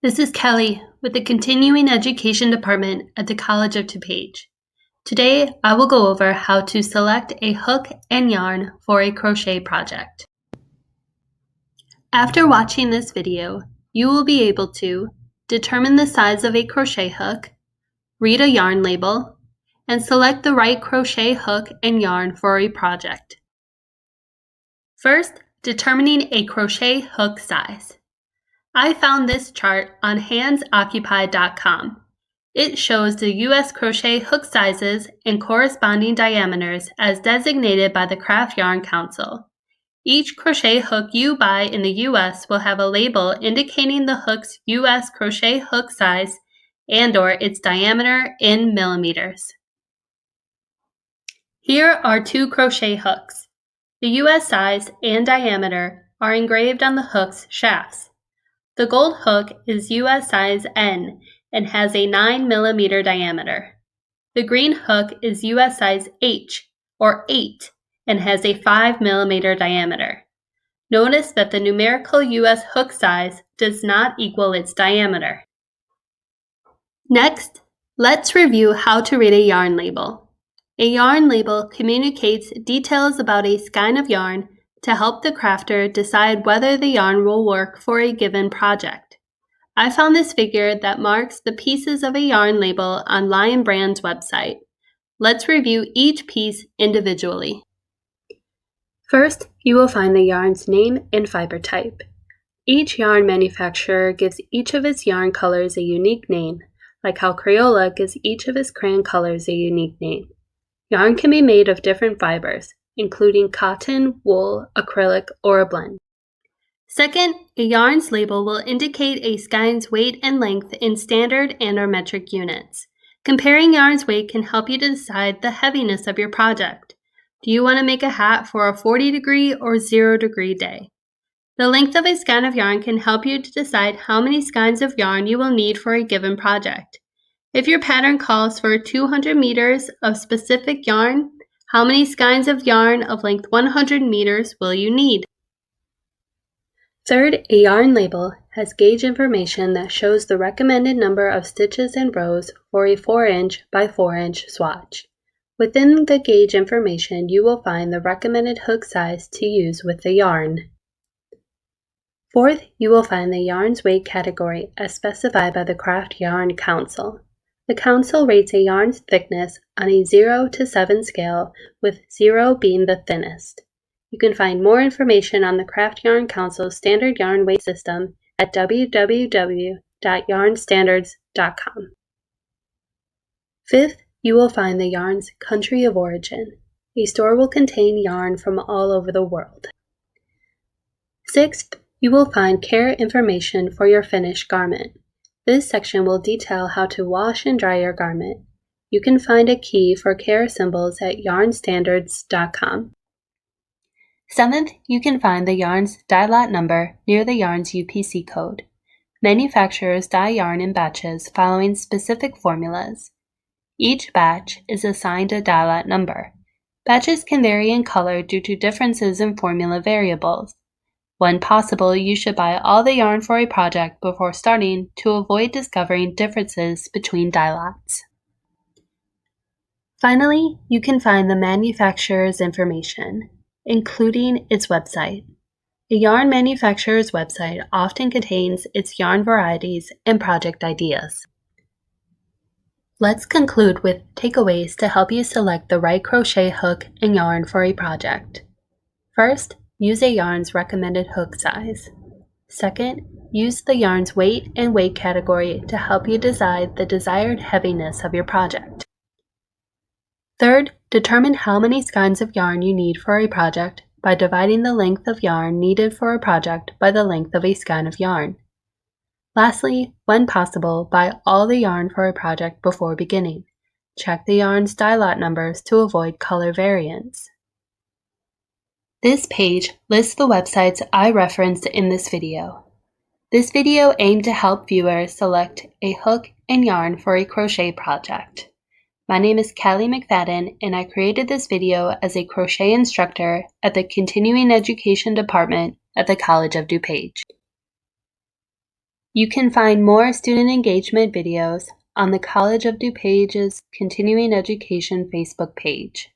This is Kelly with the Continuing Education Department at the College of DuPage. Today, I will go over how to select a hook and yarn for a crochet project. After watching this video, you will be able to determine the size of a crochet hook, read a yarn label, and select the right crochet hook and yarn for a project. First, determining a crochet hook size. I found this chart on handsoccupied.com. It shows the U.S. crochet hook sizes and corresponding diameters as designated by the Craft Yarn Council. Each crochet hook you buy in the U.S. will have a label indicating the hook's U.S. crochet hook size and/or its diameter in millimeters. Here are two crochet hooks. The U.S. size and diameter are engraved on the hook's shafts. The gold hook is U.S. size N and has a 9 mm diameter. The green hook is U.S. size H, or 8, and has a 5 mm diameter. Notice that the numerical U.S. hook size does not equal its diameter. Next, let's review how to read a yarn label. A yarn label communicates details about a skein of yarn to help the crafter decide whether the yarn will work for a given project. I found this figure that marks the pieces of a yarn label on Lion Brand's website. Let's review each piece individually. First, you will find the yarn's name and fiber type. Each yarn manufacturer gives each of its yarn colors a unique name, like how Crayola gives each of its crayon colors a unique name. Yarn can be made of different fibers, including cotton, wool, acrylic, or a blend. Second, a yarn's label will indicate a skein's weight and length in standard and/or metric units. Comparing yarn's weight can help you decide the heaviness of your project. Do you want to make a hat for a 40-degree or 0-degree day? The length of a skein of yarn can help you to decide how many skeins of yarn you will need for a given project. If your pattern calls for 200 meters of specific yarn, how many skeins of yarn of length 100 meters will you need? Third, a yarn label has gauge information that shows the recommended number of stitches and rows for a 4-inch by 4-inch swatch. Within the gauge information, you will find the recommended hook size to use with the yarn. Fourth, you will find the yarn's weight category as specified by the Craft Yarn Council. The Council rates a yarn's thickness on a 0 to 7 scale, with 0 being the thinnest. You can find more information on the Craft Yarn Council's standard yarn weight system at www.yarnstandards.com. Fifth, you will find the yarn's country of origin. A store will contain yarn from all over the world. Sixth, you will find care information for your finished garment. This section will detail how to wash and dry your garment. You can find a key for care symbols at yarnstandards.com. Seventh, you can find the yarn's dye lot number near the yarn's UPC code. Manufacturers dye yarn in batches following specific formulas. Each batch is assigned a dye lot number. Batches can vary in color due to differences in formula variables. When possible, you should buy all the yarn for a project before starting to avoid discovering differences between dye lots. Finally, you can find the manufacturer's information, including its website. A yarn manufacturer's website often contains its yarn varieties and project ideas. Let's conclude with takeaways to help you select the right crochet hook and yarn for a project. First, use a yarn's recommended hook size. Second, use the yarn's weight and weight category to help you decide the desired heaviness of your project. Third, determine how many skeins of yarn you need for a project by dividing the length of yarn needed for a project by the length of a skein of yarn. Lastly, when possible, buy all the yarn for a project before beginning. Check the yarn's dye lot numbers to avoid color variance. This page lists the websites I referenced in this video. This video aimed to help viewers select a hook and yarn for a crochet project. My name is Kelly McFadden, and I created this video as a crochet instructor at the Continuing Education Department at the College of DuPage. You can find more student engagement videos on the College of DuPage's Continuing Education Facebook page.